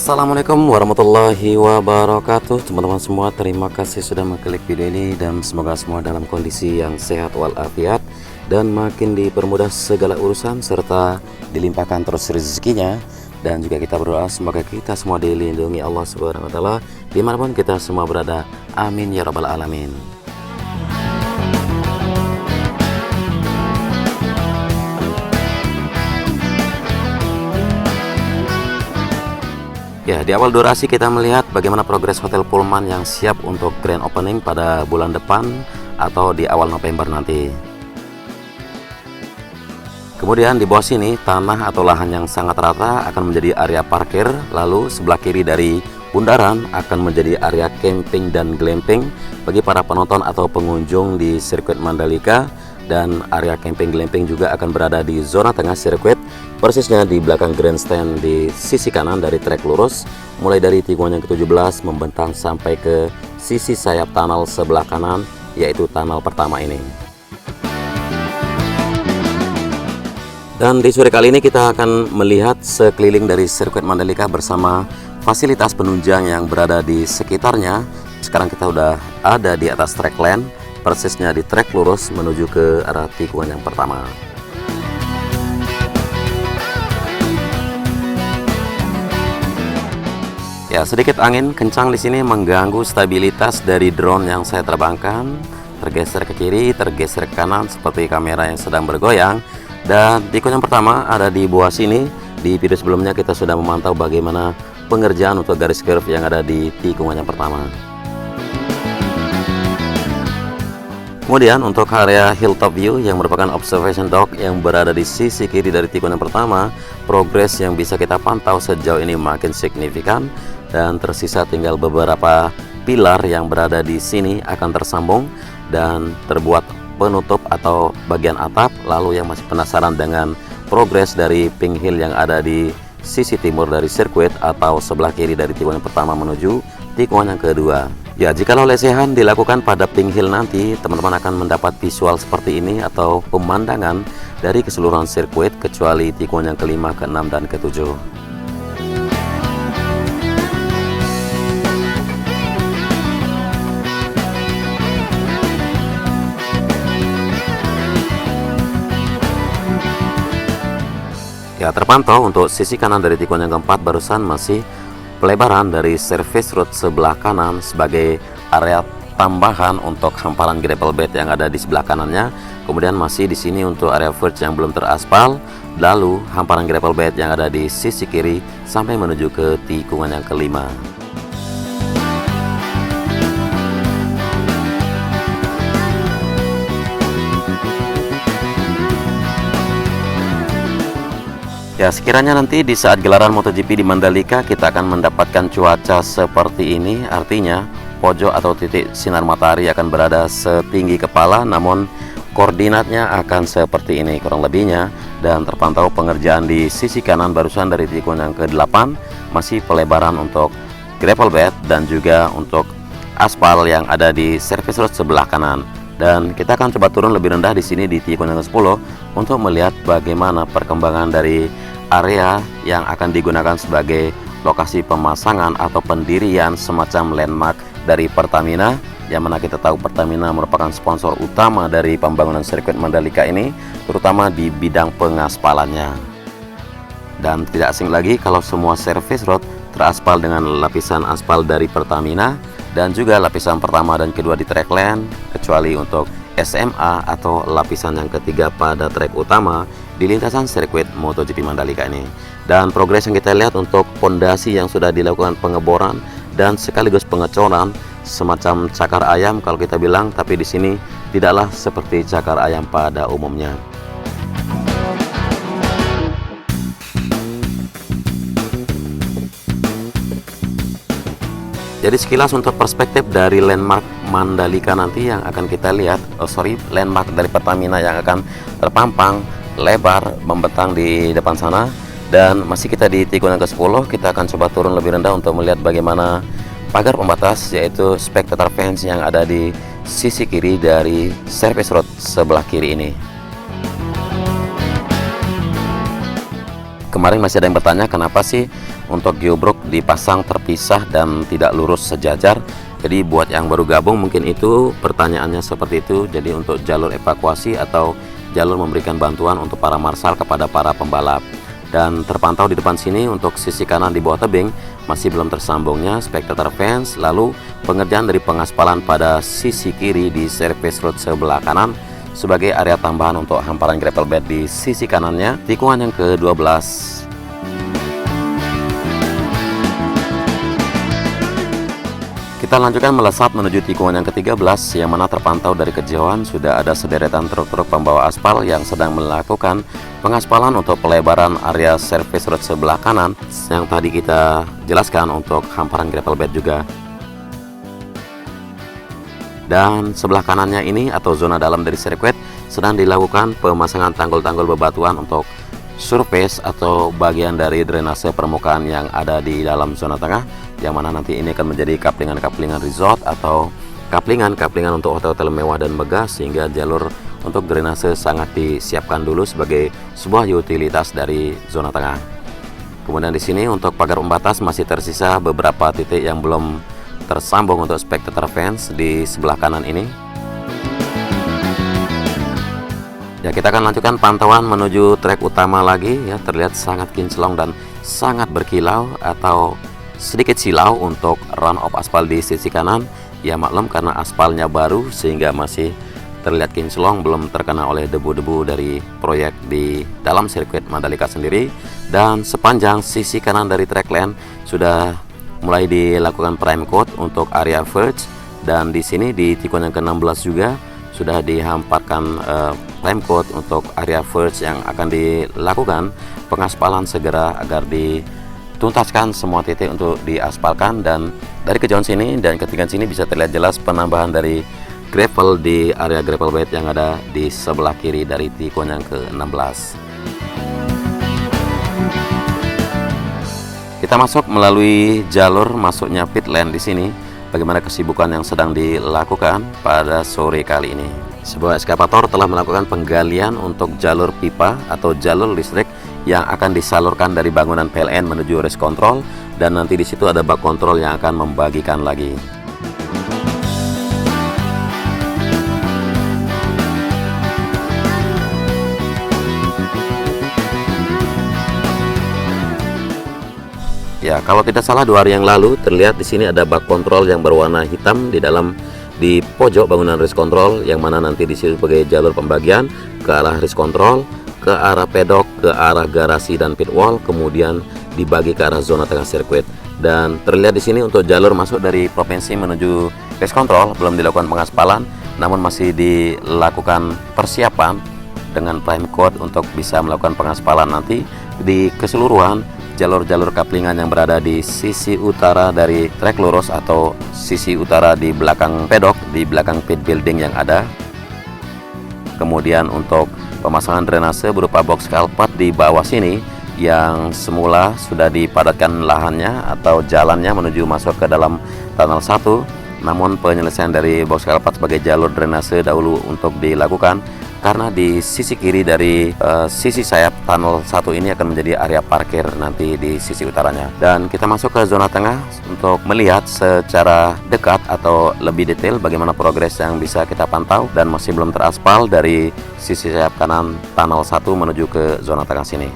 Assalamualaikum warahmatullahi wabarakatuh. Teman-teman semua, terima kasih sudah mengklik video ini dan semoga semua dalam kondisi yang sehat walafiat dan makin dipermudah segala urusan serta dilimpahkan terus rezekinya. Dan juga kita berdoa semoga kita semua dilindungi Allah Subhanahu wa taala dimanapun kita semua berada. Amin ya rabbal alamin. Ya, di awal durasi kita melihat bagaimana progres Hotel Pullman yang siap untuk grand opening pada bulan depan atau di awal November nanti. Kemudian di bawah sini tanah atau lahan yang sangat rata akan menjadi area parkir, lalu sebelah kiri dari bundaran akan menjadi area camping dan glamping bagi para penonton atau pengunjung di sirkuit Mandalika. Dan area camping glamping juga akan berada di zona tengah sirkuit, persisnya di belakang grandstand di sisi kanan dari trek lurus, mulai dari tikungan yang ke-17 membentang sampai ke sisi sayap tunnel sebelah kanan, yaitu tunnel pertama ini. Dan di sore kali ini kita akan melihat sekeliling dari sirkuit Mandalika bersama fasilitas penunjang yang berada di sekitarnya. Sekarang kita udah ada di atas track land, persisnya di trek lurus menuju ke arah tikungan yang pertama. Ya, sedikit angin kencang di sini mengganggu stabilitas dari drone yang saya terbangkan, tergeser ke kiri, tergeser ke kanan seperti kamera yang sedang bergoyang. Dan tikungan yang pertama ada di bawah sini. Di video sebelumnya kita sudah memantau bagaimana pengerjaan untuk garis curve yang ada di tikungan yang pertama. Kemudian untuk area hilltop view yang merupakan observation dock yang berada di sisi kiri dari tikungan yang pertama, progres yang bisa kita pantau sejauh ini makin signifikan dan tersisa tinggal beberapa pilar yang berada di sini akan tersambung dan terbuat penutup atau bagian atap. Lalu yang masih penasaran dengan progres dari pink hill yang ada di sisi timur dari sirkuit atau sebelah kiri dari tikungan yang pertama menuju tikungan yang kedua. Ya, jika lesehan dilakukan pada pink hill nanti, teman-teman akan mendapat visual seperti ini atau pemandangan dari keseluruhan sirkuit kecuali tikungan yang kelima, keenam, dan ketujuh. Ya, terpantau untuk sisi kanan dari tikungan yang keempat barusan masih pelebaran dari service road sebelah kanan sebagai area tambahan untuk hamparan gravel bed yang ada di sebelah kanannya. Kemudian masih di sini untuk area verge yang belum teraspal, lalu hamparan gravel bed yang ada di sisi kiri sampai menuju ke tikungan yang kelima. Ya, sekiranya nanti di saat gelaran MotoGP di Mandalika kita akan mendapatkan cuaca seperti ini, artinya pojok atau titik sinar matahari akan berada setinggi kepala, namun koordinatnya akan seperti ini kurang lebihnya. Dan terpantau pengerjaan di sisi kanan barusan dari tikungan yang ke-8 masih pelebaran untuk gravel bed dan juga untuk aspal yang ada di service road sebelah kanan. Dan kita akan coba turun lebih rendah di sini di tikungan yang ke-10 untuk melihat bagaimana perkembangan dari area yang akan digunakan sebagai lokasi pemasangan atau pendirian semacam landmark dari Pertamina, yang mana kita tahu Pertamina merupakan sponsor utama dari pembangunan sirkuit Mandalika ini, terutama di bidang pengaspalannya. Dan tidak asing lagi kalau semua service road teraspal dengan lapisan aspal dari Pertamina dan juga lapisan pertama dan kedua di track land, kecuali untuk SMA atau lapisan yang ketiga pada trek utama di lintasan sirkuit MotoGP Mandalika ini. Dan progres yang kita lihat untuk pondasi yang sudah dilakukan pengeboran dan sekaligus pengecoran semacam cakar ayam kalau kita bilang, tapi di sini tidaklah seperti cakar ayam pada umumnya. Jadi sekilas untuk perspektif dari landmark Mandalika nanti yang akan kita lihat, landmark dari Pertamina yang akan terpampang lebar membentang di depan sana. Dan masih kita di tikungan ke-10, kita akan coba turun lebih rendah untuk melihat bagaimana pagar pembatas, yaitu spectator fence yang ada di sisi kiri dari service road sebelah kiri ini. Kemarin masih ada yang bertanya kenapa sih untuk geobrok dipasang terpisah dan tidak lurus sejajar. Jadi buat yang baru gabung mungkin itu pertanyaannya seperti itu. Jadi untuk jalur evakuasi atau jalur memberikan bantuan untuk para marshal kepada para pembalap. Dan terpantau di depan sini untuk sisi kanan di bawah tebing masih belum tersambungnya spectator fence. Lalu pengerjaan dari pengaspalan pada sisi kiri di service road sebelah kanan sebagai area tambahan untuk hamparan gravel bed di sisi kanannya. Tikungan yang ke-12. Kita lanjutkan melesat menuju tikungan yang ke-13, yang mana terpantau dari kejauhan sudah ada sederetan truk-truk pembawa aspal yang sedang melakukan pengaspalan untuk pelebaran area service road sebelah kanan yang tadi kita jelaskan untuk hamparan gravel bed juga. Dan sebelah kanannya ini atau zona dalam dari sirkuit sedang dilakukan pemasangan tanggul-tanggul bebatuan untuk surface atau bagian dari drainase permukaan yang ada di dalam zona tengah, yang mana nanti ini akan menjadi kaplingan-kaplingan resort atau kaplingan-kaplingan untuk hotel-hotel mewah dan megah, sehingga jalur untuk drainase sangat disiapkan dulu sebagai sebuah utilitas dari zona tengah. Kemudian di sini untuk pagar pembatas masih tersisa beberapa titik yang belum tersambung untuk spectator fence di sebelah kanan ini. Ya, kita akan lanjutkan pantauan menuju trek utama lagi ya. Terlihat sangat kinclong dan sangat berkilau atau sedikit silau untuk run off aspal di sisi kanan. Ya maklum karena aspalnya baru sehingga masih terlihat kinclong, belum terkena oleh debu-debu dari proyek di dalam sirkuit Mandalika sendiri. Dan sepanjang sisi kanan dari track lane sudah mulai dilakukan prime coat untuk area verge, dan di sini di tikungan yang ke-16 juga sudah dihamparkan prime coat untuk area verge yang akan dilakukan pengaspalan segera agar dituntaskan semua titik untuk diaspalkan. Dan dari kejauhan sini dan ketinggian sini bisa terlihat jelas penambahan dari gravel di area gravel bed yang ada di sebelah kiri dari tikungan yang ke-16. Kita masuk melalui jalur masuknya pit lane di sini. Bagaimana kesibukan yang sedang dilakukan pada sore kali ini? Sebuah eskavator telah melakukan penggalian untuk jalur pipa atau jalur listrik yang akan disalurkan dari bangunan PLN menuju race control, dan nanti di situ ada bak kontrol yang akan membagikan lagi. Ya, kalau tidak salah 2 hari yang lalu terlihat di sini ada bak kontrol yang berwarna hitam di pojok bangunan race control, yang mana nanti di situ sebagai jalur pembagian ke arah race control, ke arah pedok, ke arah garasi dan pit wall, kemudian dibagi ke arah zona tengah sirkuit. Dan terlihat di sini untuk jalur masuk dari provinsi menuju race control belum dilakukan pengaspalan, namun masih dilakukan persiapan dengan prime coat untuk bisa melakukan pengaspalan nanti di keseluruhan jalur-jalur kaplingan yang berada di sisi utara dari trek lurus atau sisi utara di belakang pedok, di belakang pit building yang ada. Kemudian untuk pemasangan drainase berupa box culvert di bawah sini yang semula sudah dipadatkan lahannya atau jalannya menuju masuk ke dalam tunnel 1, namun penyelesaian dari box culvert sebagai jalur drainase dahulu untuk dilakukan karena di sisi kiri dari sisi sayap tunnel 1 ini akan menjadi area parkir nanti di sisi utaranya. Dan kita masuk ke zona tengah untuk melihat secara dekat atau lebih detail bagaimana progres yang bisa kita pantau dan masih belum teraspal dari sisi sayap kanan tunnel 1 menuju ke zona tengah sini.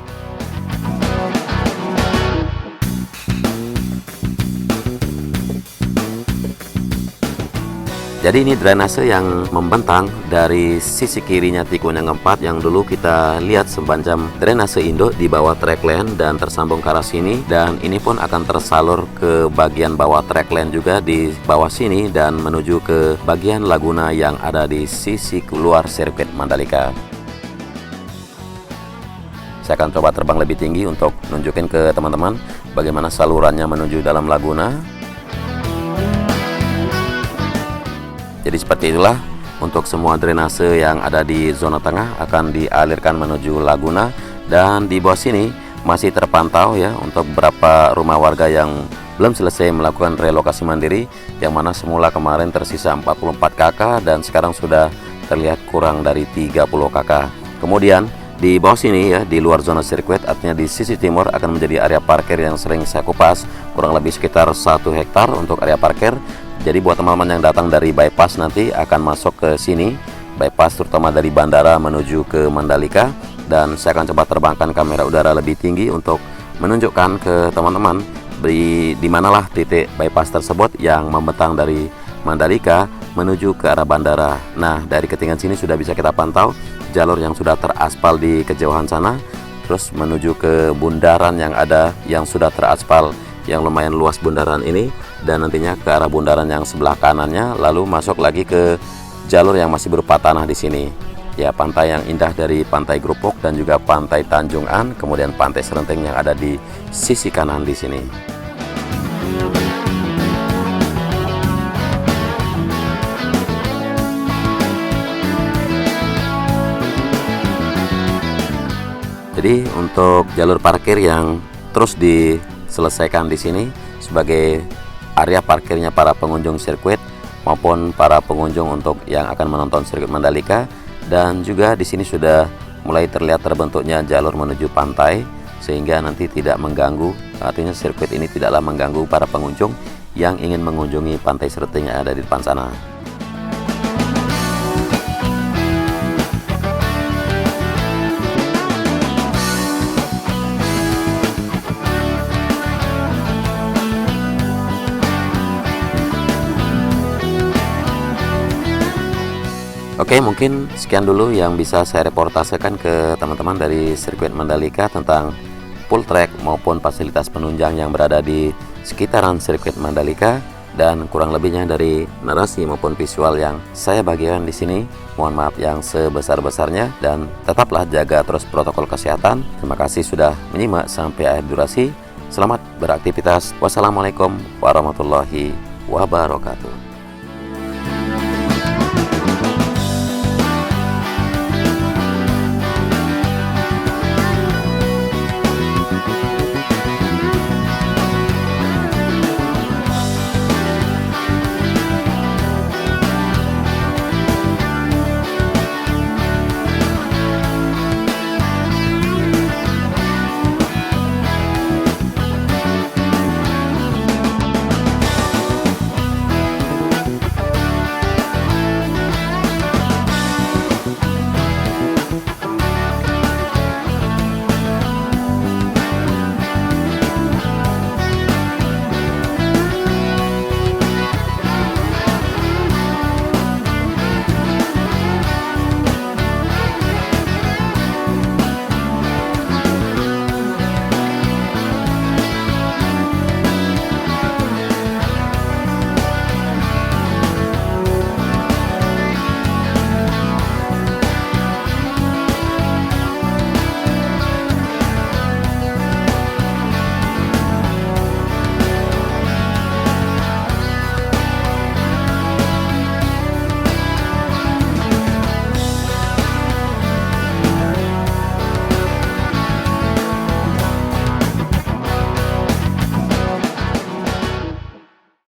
Jadi ini drainase yang membentang dari sisi kirinya tikungan yang keempat yang dulu kita lihat semacam drainase induk di bawah track lane dan tersambung ke arah sini, dan ini pun akan tersalur ke bagian bawah track lane juga di bawah sini dan menuju ke bagian laguna yang ada di sisi keluar sirkuit Mandalika. Saya akan coba terbang lebih tinggi untuk nunjukin ke teman-teman bagaimana salurannya menuju dalam laguna. Jadi seperti itulah untuk semua drainase yang ada di zona tengah akan dialirkan menuju laguna, dan di bawah sini masih terpantau ya untuk beberapa rumah warga yang belum selesai melakukan relokasi mandiri, yang mana semula kemarin tersisa 44 kakak dan sekarang sudah terlihat kurang dari 30 kakak. Kemudian Di bawah sini ya, di luar zona sirkuit, artinya di sisi timur akan menjadi area parkir yang sering saya kupas, kurang lebih sekitar 1 hektar untuk area parkir. Jadi buat teman-teman yang datang dari bypass nanti akan masuk ke sini, bypass terutama dari bandara menuju ke Mandalika, dan saya akan coba terbangkan kamera udara lebih tinggi untuk menunjukkan ke teman-teman di manalah titik bypass tersebut yang membentang dari Mandalika menuju ke arah bandara. Nah, dari ketinggian sini sudah bisa kita pantau jalur yang sudah teraspal di kejauhan sana, terus menuju ke bundaran yang ada yang sudah teraspal yang lumayan luas bundaran ini, dan nantinya ke arah bundaran yang sebelah kanannya, lalu masuk lagi ke jalur yang masih berupa tanah di sini. Ya, pantai yang indah dari Pantai Grupok dan juga Pantai Tanjung An, kemudian Pantai Serenteng yang ada di sisi kanan di sini. Jadi untuk jalur parkir yang terus diselesaikan di sini sebagai area parkirnya para pengunjung sirkuit maupun para pengunjung untuk yang akan menonton sirkuit Mandalika, dan juga di sini sudah mulai terlihat terbentuknya jalur menuju pantai sehingga nanti tidak mengganggu, artinya sirkuit ini tidaklah mengganggu para pengunjung yang ingin mengunjungi Pantai Serenteng yang ada di depan sana. Oke, mungkin sekian dulu yang bisa saya reportasekan ke teman-teman dari sirkuit Mandalika tentang full track maupun fasilitas penunjang yang berada di sekitaran sirkuit Mandalika, dan kurang lebihnya dari narasi maupun visual yang saya bagikan di sini. Mohon maaf yang sebesar-besarnya, dan tetaplah jaga terus protokol kesehatan. Terima kasih sudah menyimak sampai akhir durasi. Selamat beraktivitas. Wassalamualaikum warahmatullahi wabarakatuh.